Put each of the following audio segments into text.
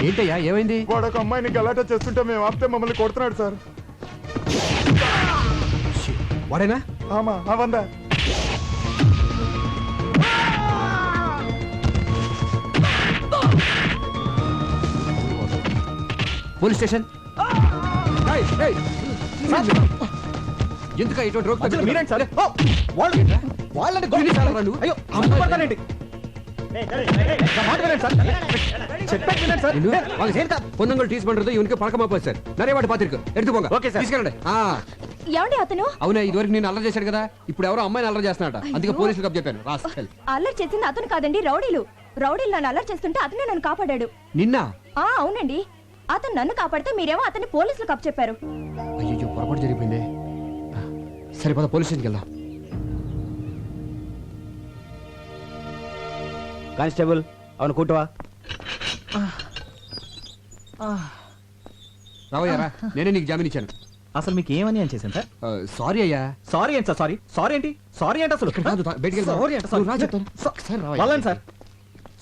ఏంటయ్యా ఏమైంది? వాడు ఒక అమ్మాయిని గలాటా చేస్తుంటే మేము ఆపితే మమ్మల్ని కొడుతున్నాడు సార్. వాడేనా? ఆమా అవందా. Police station. ఎందుక ఇటువంటి రోగ్ మీరేంటి సార్? వాళ్ళని అయ్యో పడతానండి. పొందంగల్ టీస్ పண்றது ఇవనికి పழக்கமா போய் சார் நிறைய வாட்டி பாத்திருக்கு எடுத்து போங்க. Okay sir. తీసుకెళ్ళండి. ఏమండి అతను? అవునా, ఇదివరకు నేను అల్లరి చేశాడు కదా, ఇప్పుడు ఎవరో అమ్మాయిని అల్లరి చేస్తున్నాడ, అందుకే పోలీసులకు అప్ చెప్పాను. అల్లరి చేసింది అతను కాదండి, రౌడీలు. రౌడీలు నన్ను అల్లరి చేస్తుంటే అతనే నన్ను కాపాడాడు. నిన్న? అవునండి, అతను నన్ను కాపాడితే మీరేమో అతన్ని పోలీసులకు అప్ చెప్పారు. అయ్యో పొరపాటు జరిగిపోయింది. సరే పద పోలీస్ స్టేషన్కి వెళ్దాం. కానిస్టేబుల్ అవును కూటవా. రావయ్యారా, నేనే నీకు జామీన్ ఇచ్చాను. అసలు మీకు ఏమని అని చేశాను సార్? సారీ అయ్యా. సారీ ఏంటి సార్? సారీ సారీ ఏంటి? సారీ ఏంటి అసలు? వాళ్ళని సార్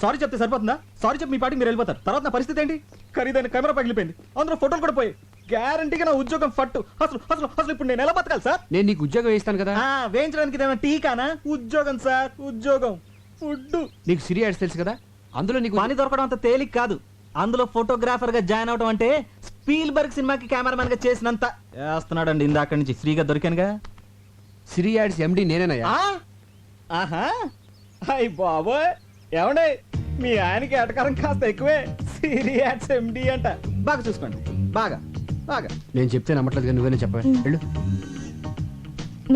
సారీ చెప్తే సరిపోతుందా? సారీ చెప్పి మీ పాటికి మీరు వెళ్ళిపోతారు. తర్వాత నా పరిస్థితి ఏంటి? ఖరీదైన కెమెరా పగిలిపోయింది, అందులో ఫోటోలు కూడా పోయి, గ్యారంటీగా నా ఉద్యోగం ఫట్టు. అసలు అసలు అసలు ఇప్పుడు నేను ఎలా బతకాలి సార్? నేను నీకు ఉద్యోగం వేస్తాను కదా. వేయించడానికి ఏమైనా టీకానా? ఉద్యోగం సార్, ఉద్యోగం. ఫుడ్ నీకు సిరి యాడ్స్ తెలుసు కదా, అందులో నీకు పని దొరకడం అంత తేలిక కాదు. అందులో ఫోటోగ్రాఫర్ గా జాయిన్ అవడం అంటే స్పీల్బర్గ్ సినిమాకి కెమెరామెన్ గా చేసినంత చేస్తున్నాడండి. ఇందాక నుంచి ఫ్రీగా దొరికానుగా. సిరి యాడ్స్ ఎండి నేనేనయ్యా. ఆహా అయ్ బాబోయ్, ఏమండే మీ ఆయనకి ఎటకారం కాస్త ఎక్కువే. సిరి యాడ్స్ ఎండి అంట. బాగా చూసుకోండి, బాగా బాగా. నేను చెప్తే నమ్మట్లేదు, నువ్వేనే చెప్పా. వెళ్ళు.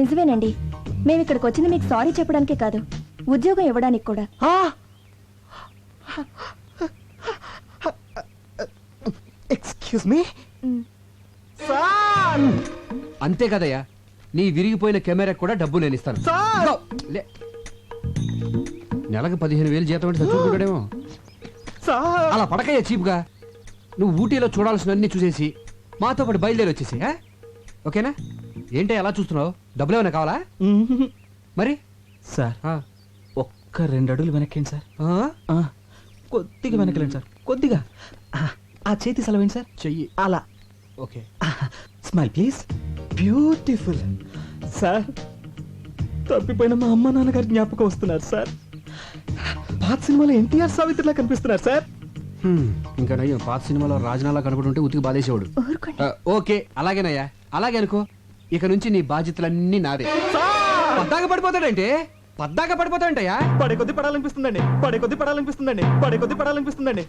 నిజమేనండి, మేము ఇక్కడికి వచ్చింది మీకు సారీ చెప్పడానికే కాదు, ఉద్యోగం ఇవ్వడానికి కూడా. Excuse me sir. అంతే కదయ్యా, నీ విరిగిపోయిన కెమెరా కూడా డబ్బు నేను ఇస్తాను. నెలకు 15,000 జీతం అంటే చచ్చుకుంటాడేమో. అలా పడకయ్యా చీప్గా. నువ్వు ఊటీలో చూడాల్సినవన్నీ చూసేసి మాతో పాటు బయలుదేరి వచ్చేసి, ఓకేనా? ఏంటి అలా చూస్తున్నావు? డబ్బులు ఏమైనా కావాలా? మరి సార్ ఒక్క 2 అడుగులు వెనక్కేండి సార్. కొద్దిగా వెనకలేండి సార్, కొద్దిగా. ఆ చేతి సెలవేండి సార్. చెయ్యి అలా. Okay. Smile please. Beautiful sir. తప్పిపోయిన మా అమ్మ నాన్నగారి జ్ఞాపకం వస్తున్నారు సార్. పాత సినిమాలో ఎన్టీఆర్ సావిత్రిలా కనిపిస్తున్నారు సార్. ఇంకా నయ్యో, పాత సినిమాలో రాజనాలా కనపడుంటే ఉతికి బాధేసేవాడు. ఓకే అలాగేనయ్యా, అలాగే అనుకో. ఇక నుంచి నీ బాధ్యతలన్నీ నాదే. పద్దాక పడిపోతాడంటే పద్దాక పడిపోతాడంటయ్యా. పడే కొద్ది పడాలనిపిస్తుందండి, పడే కొద్ది పడాలనిపిస్తుందండి, పడే కొద్ది పడాలనిపిస్తుందండి.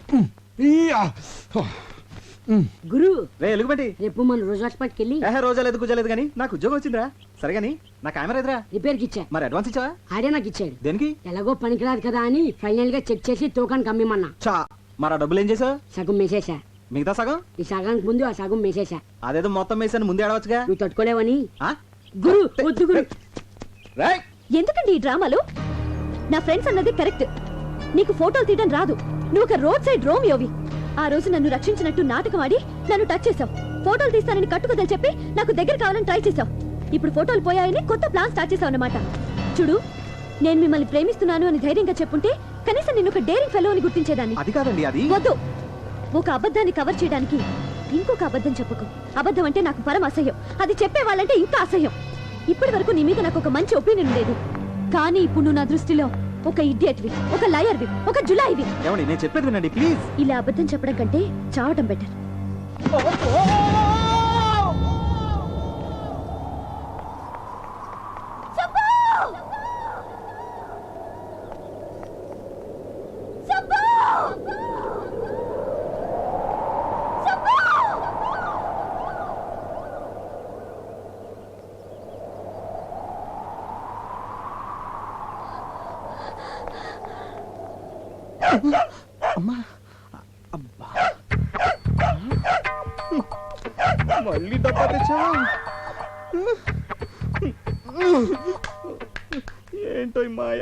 గురు రే ఎలుగుబంటి, రేపు మన రోజు హాస్పిటల్కి వెళ్ళి రోజా లేదు కుజలేదు కానీ నాకు ఉద్యోగం వచ్చిందిరా. సరే గానీ నా కెమెరా ఎదురా రిపేర్ కి ఇచ్చా. మరి అడ్వాన్స్ ఇచ్చావా? ఆడే నాకు ఇచ్చాడు. దేనికి? ఎలాగో పనికిరాదు కదా అని ఫైనల్ గా చెక్ చేసి తూకానికి అమ్మిమన్నా. చా మరి ఆ డబ్బులు ఏం చేసావు? సగం మేసేసా. మిగతా సగం? ఈ సగానికి ముందు ఆ సగం మేసేసా. అదేదో మొత్తం వేసాను ముందే ఆడవచ్చుగా. నువ్వు తట్టుకోలేవని. గురు వద్దు గురు. ఎందుకండి ఈ డ్రామాలు? నా ఫ్రెండ్స్ అన్నది కరెక్ట్. నీకు ఫోటోలు తీయడం రాదు, నువ్వు ఒక రోడ్ సైడ్ రోమియోవి. ఆ రోజు నన్ను రక్షించినట్టు నాటకం ఆడి నన్ను టచ్ చేసావు. ఫోటోలు తీస్తానని కట్టుకుదని చెప్పి నాకు దగ్గర కావాలని ట్రై చేసావు. ఇప్పుడు ఫోటోలు పోయాయని కొత్త ప్లాన్ స్టార్ట్ చేసావు అన్నమాట. చూడు, నేను మిమ్మల్ని ప్రేమిస్తున్నాను అని ధైర్యంగా చెప్పుంటే కనీసం నిన్ను ఒక డేరింగ్ ఫెలో అని గుర్తించేదాన్ని. అది కాదండి, అది వద్దు. ఒక అబద్ధాన్ని కవర్ చేయడానికి ఇంకొక అబద్ధం చెప్పకు. అబద్ధం అంటే నాకు పరమ అసహ్యం, అది చెప్పేవాళ్ళంటే ఇంకా అసహ్యం. ఇప్పటి వరకు నీ మీద నాకు ఒక మంచి ఒపీనియన్ లేదు, కానీ ఇప్పుడు నువ్వు నా దృష్టిలో ఒక ఇడియట్వి, ఒక లయర్వి, ఒక జులాయివి. ఏమండి నేను చెప్పేది వినండి ప్లీజ్. ఇలా అబద్ధం చెప్పడం కంటే చావడం బెటర్. అమ్మా అబ్బా, మళ్ళీ డబ్బా తెచ్చావా? ఏంటో ఈ మాయ.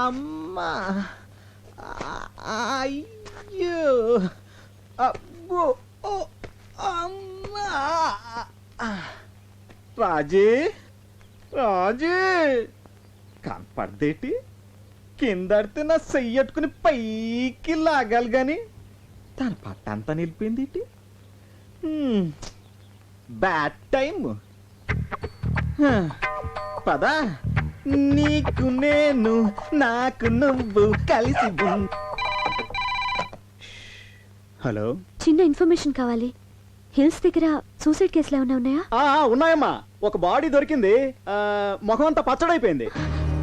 అమ్మా అయ్యో అబ్బో అమ్మా. రాజీ రాజీ కనపడదేటి? కిందడితే నా చెయ్యట్టుకుని పైకి లాగాలి గాని తన పట్టంతా నిలిపింది ఇటు. Bad time. పదా నీకు నేను నాకు నువ్వు కలిసి హలో. చిన్న ఇన్ఫర్మేషన్ కావాలి. హిల్స్ దగ్గర సూసైడ్ కేసులు ఏమైనా ఉన్నాయా? ఉన్నాయమ్మా. ఒక బాడీ దొరికింది. ముఖం అంతా పచ్చడైపోయింది.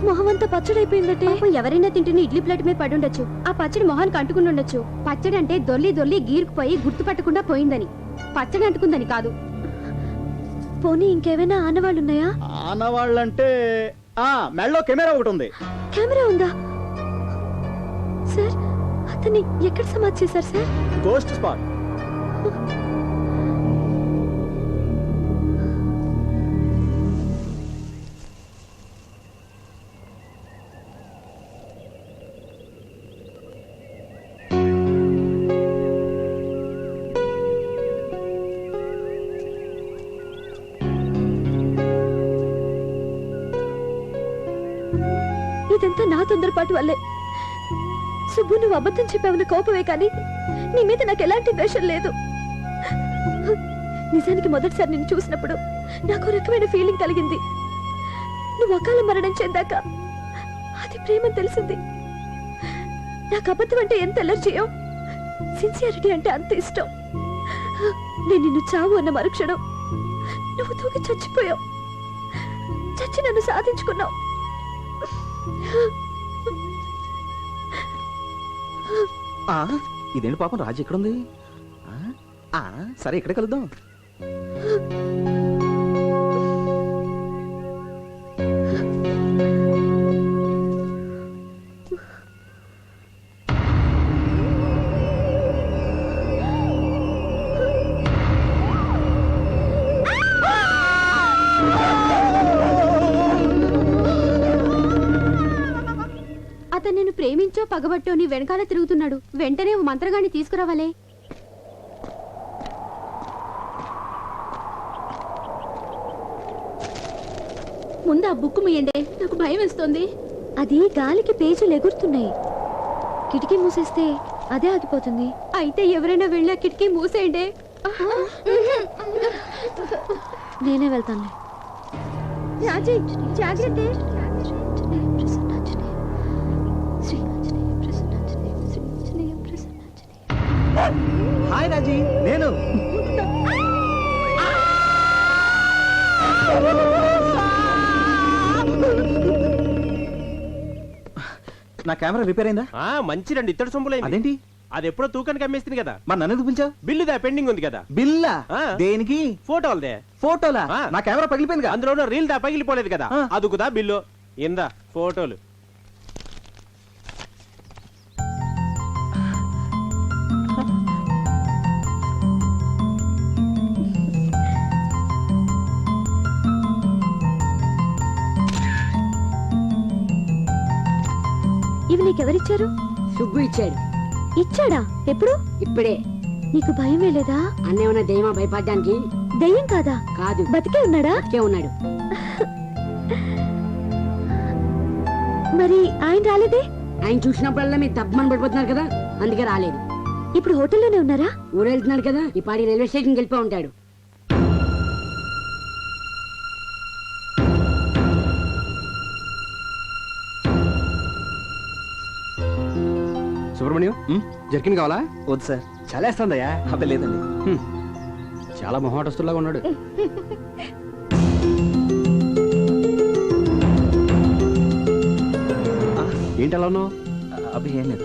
మొహం అంతా పచ్చడైపోయిందటే. ఎవరైనా తింటున్న ఇడ్లీ ప్లేట్ మీద పడి ఉండొచ్చు. ఆ పచ్చడి మొహానికి అంటుకుని ఉండొచ్చు. పచ్చడి అంటే దొల్లి దొల్లి గీరుకుపోయి గుర్తుపట్టకుండా పోయిందని, పచ్చడి అంటుకుందని కాదు. పోనీ ఇంకేమైనా ఆనవాళ్ళు ఉన్నాయా? ఆనవాళ్ళంటే మెళ్ళో కెమెరా ఒకటి ఉంది. కెమెరా ఉందా? సార్, అతన్ని ఎక్కడ సమాధి చేశారు సార్? Ghost spot. ఇదంతా నా తొందరపాటు వల్లే. సుబ్బు, నువ్వు అబద్ధం చెప్పావన్న కోపమే కానీ నీ మీద నాకు ఎలాంటి ద్వేషం లేదు. నిజానికి మొదటిసారి నిన్ను చూసినప్పుడు నాకు రకమైన ఫీలింగ్ కలిగింది. నువ్వు అకాల మరణం చెందాక అది ప్రేమని తెలిసింది. నాకు అబద్ధం అంటే ఎంత ఎలర్జీయో, సిన్సియారిటీ అంటే అంత ఇష్టం. నేను నిన్ను చావు అన్న మరుక్షణం నువ్వు తూగి చచ్చిపోయావు. చచ్చి నన్ను సాధించుకున్నావు. ఇదేంటి పాపం రాజు ఎక్కడుంది? సరే, ఇక్కడే కలుద్దాం. అతను నేను ప్రేమించో పగబట్టో నీ వెనకాల తిరుగుతున్నాడు. వెంటనే ఓ మంత్రగాన్ని తీసుకురావాలే. ముందు ఆ బుక్ మీయండి, నాకు భయం వేస్తుంది. అది గాలికి పేజీలు ఎగురుతున్నాయి. కిటికీ మూసేస్తే అదే ఆగిపోతుంది. అయితే ఎవరైనా వెళ్ళి ఆ కిటికీ మూసేయండి. నేనే వెళ్తాను. జాగ్రత్త. హాయ్ రాజీ, నేను. నా కెమెరా రిపేర్ అయిందా? మంచిదండి. ఇత్తడి సొమ్ములైంది. అదేంటి? అది ఎప్పుడో తూకానికి అమ్మేస్తుంది కదా. మరి నన్ను ఎందుకు పిలిచావు? బిల్లుదా పెండింగ్ ఉంది కదా. బిల్లా? దేనికి? ఫోటోలదే. ఫోటోలా? ఆ. నా కెమెరా పగిలిపోయింది. అందులో రీల్ దా పగిలిపోలేదు కదా. ఆ. అదుకుదా బిల్లు. ఇందా ఫోటోలు. ఇవి నీకెవరిచ్చారు? సుబ్బు ఇచ్చాడు. ఇచ్చాడా? ఎప్పుడు? ఇప్పుడే. నీకు భయం వేలేదా? అన్నేమన్నా దయ్యమా భయపడ్డానికి? దయ్యం కాదా? కాదు, బతికే ఉన్నాడా? బతికే ఉన్నాడు. మరి ఆయన రాలేదే? ఆయన చూసినప్పుడల్లా మీరు తప్పమని పడిపోతున్నారు కదా, అందుకే రాలేదు. ఇప్పుడు హోటల్లోనే ఉన్నారా? ఊరు వెళ్తున్నాడు కదా, ఈ పాడి రైల్వే స్టేషన్కి వెళ్ళిపో ఉంటాడు. సుబ్రహ్మణ్యం, జర్కిన్ కావాలా? వద్దు సార్. చలేస్తుందయ్యా. అబ్బే లేదండి. చాలా మొహమాటస్తులాగా ఉన్నాడు. ఏంటి అలా ఉన్నావు? అబ్బే ఏం లేదు.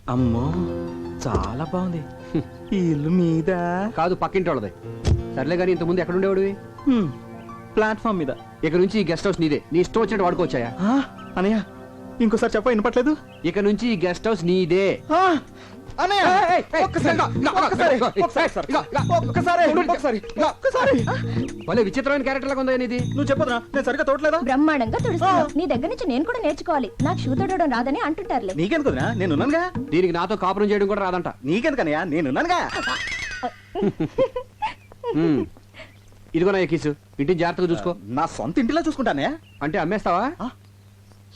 అమ్మో చాలా బాగుంది. ఈ ఇల్లు మీద కాదు పక్కింటి వాళ్ళది. సర్లే కానీ ఇంతకుముందు ఎక్కడ ఉండేవాడివి? ప్లాట్ఫామ్ మీద. ఇక నుంచి ఈ గెస్ట్ హౌస్ నీదే, నీ ఇష్టం వచ్చినట్టు వాడుకోవచ్చాయా? ఆ, అనయ్య ఇంకోసారి చెప్ప వినపట్లేదు. ఇక నుంచి ఈ గెస్ట్ హౌస్ నీదే. ఆ, అనయ్య ఒక్కసారి భలే విచిత్రమైన క్యారెక్టర్ లాగా ఉందా ఇది? నువ్వు చెప్పదురా, నేను సరిగ్గా తోటలేదా? బ్రహ్మాండంగా తుడుస్తున్నావు. నీ దగ్గర నుంచి నేను కూడా నేర్చుకోవాలి. నాకు షూ తొడవడం రాదని అంటుంటారులే. నీకెందుకురా, నేనున్నానుగా. దీనికి నాతో కాపురం చేయడం కూడా రాదంట. నీకెందుకనయ్యా, నేనున్నానుగా. ఉమ్. ఇదిగో నా ఎక్కిసు, ఇంటిని జాగ్రత్తగా చూసుకో. నా సొంత ఇంటిలో చూసుకుంటానయ్యా. అంటే అమ్మేస్తావా?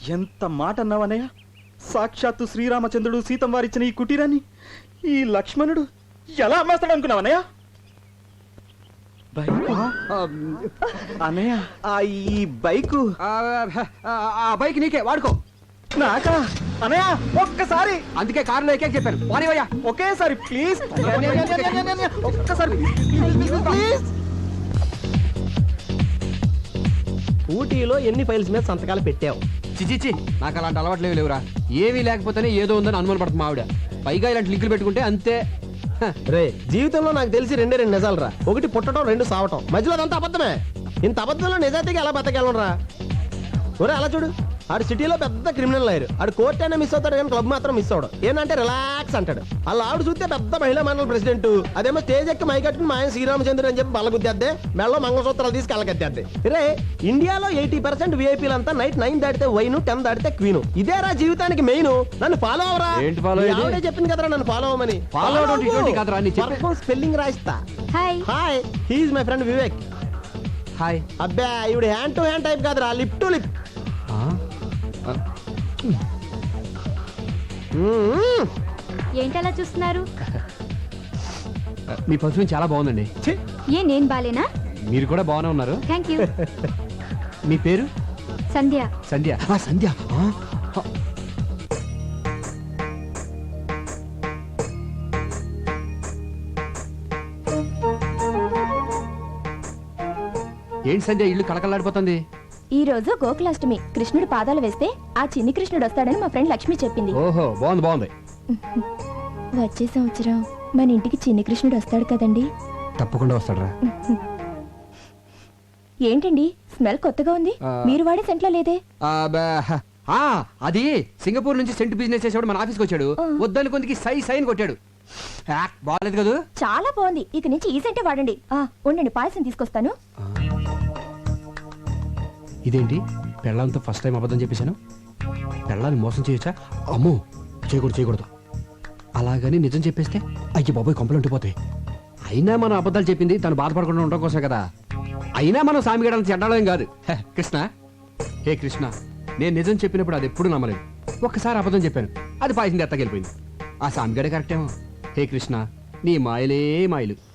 ఎంత మాట అన్నావనయ్య. సాక్షాత్తు శ్రీరామచంద్రుడు సీతం వారిచ్చిన ఈ కుటీరాన్ని ఈ లక్ష్మణుడు ఎలా అమ్మేస్తాడు అనుకున్నావన్నయ్య? అన్నయ్య ఈ బైకు ఆ బైక్ నీకే, వాడుకో. నాకా? అన్నయ్య ఒక్కసారి. అందుకే కారులో ఎక్కే చెప్పాను. వానివయ్యా ఒకేసారి ప్లీజ్. ఒక్కసారి ప్లీజ్. ఊటీలో ఎన్ని ఫైల్స్ మీద సంతకాలు పెట్టావు? చిచిచి, నాకు అలాంటి అలవాట్లు లేవురా. ఏమీ లేకపోతేనే ఏదో ఉందని అనుమాన పడుతుంది ఆవిడ. పైగా ఇలాంటి లింకులు పెట్టుకుంటే అంతే. రే, జీవితంలో నాకు తెలిసి రెండే రెండు నిజాలు రా. ఒకటి పుట్టడం, రెండు సావటం. మధ్యలో అదంతా అబద్ధమే. ఇంత అబద్ధంలో నిజాయితీగా ఎలా బతకెళ్ళరా? ఒరే అలా చూడు, ఆడు సిటీలో పెద్ద క్రిమినల్ అయ్యారు. ఆడు కోర్ట్ అయినా మిస్ అవుతాడు కానీ క్లబ్ మాత్రం మిస్ అవడు. ఏంటంటే రిలాక్స్ అంటాడు. అలా ఆవిడ చూస్తే పెద్ద మహిళా మండలి ప్రెసిడెంట్. అదేమో స్టేజ్ ఎక్కి మైకట్టుకుని మా ఆయన శ్రీరామచంద్రుడు అని చెప్పి బలగుద్దేద్దే, మెళ్ళలో మంగళసూత్రాలు తీసి కళ్ళగద్దేద్దే. రే, ఇండియాలో 80% వీఐపీలంతా నైట్ 9 దాటితే వైను, 10 దాటితే క్వీను. ఇదేరా జీవితానికి మెయిన్. నన్ను ఫాలో అవరా. ఏంటి follow అయ్యేది? ఆవిడే చెప్పింది కదరా నన్ను ఫాలో అవ్వమని. Follow అవడం ఇటువంటి కాదురా, నీ చెప్పే- స్పెల్లింగ్ రాయిస్తా. Hi. Hi, he's my friend Vivek. Hi. అబ్బా, ఇవిడ హ్యాండ్ టు హ్యాండ్ టైప్ కాదురా, లిప్ టు లిప్. ఏంటలా చూస్తున్నారు? మీ పర్ఫ్యూమ్ చాలా బాగుందండి. ఏ నేను బాలేనా? మీరు కూడా బాగానే ఉన్నారు. Thank you. మీ పేరు? సంధ్య. సంధ్య. సంధ్య. ఏంటి సంధ్య ఇల్లు కళకళలాడిపోతుంది? ఈ రోజు గోకులాష్టమి. కృష్ణుడి పాదాలు వేస్తే ఆ చిన్ని కృష్ణుడు వస్తాడని మా ఫ్రెండ్ లక్ష్మి చెప్పింది. ఓహో, బాగుంది బాగుంది. వచ్చే సంవత్సరం మన ఇంటికి చిన్ని కృష్ణుడు వస్తాడు కదండి? తప్పకుండా వస్తాడరా. ఏంటండి స్మెల్ కొత్తగా ఉంది? మీరు వాడే సెంట్లో లేదే? అది సింగపూర్ నుంచి సెంట్ బిజినెస్ చేసేవాడు మన ఆఫీస్కి వచ్చాడు. వద్దని కొందికి సై సైన్ కొట్టాడు. బాగాలేదు కదా? చాలా బాగుంది. ఇక నుంచి ఈ సెంటే వాడండి. ఉండండి, పాయసం తీసుకొస్తాను. ఇదేంటి, పెళ్ళంతో ఫస్ట్ టైం అబద్ధం చెప్పేశాను. పెళ్ళాన్ని మోసం చేయొచ్చా? అమ్మో, చేయకూడదు చేయకూడదు. అలాగని నిజం చెప్పేస్తే అయ్యి బాబోయ్ కొంపలు ఉండిపోతాయి. అయినా మనం అబద్ధాలు చెప్పింది తను బాధపడకుండా ఉండడం కోసమే కదా. అయినా మనం సామిగడాలను చెడ్డాలేం కాదు. కృష్ణ, హే కృష్ణ, నేను నిజం చెప్పినప్పుడు అది ఎప్పుడు నమ్మలేదు. ఒక్కసారి అబద్ధం చెప్పాను, అది పాయసం ఎత్తగెళ్ళిపోయింది. ఆ సామిగడే కరెక్టేమో. హే కృష్ణ, నీ మాయలే మాయలు.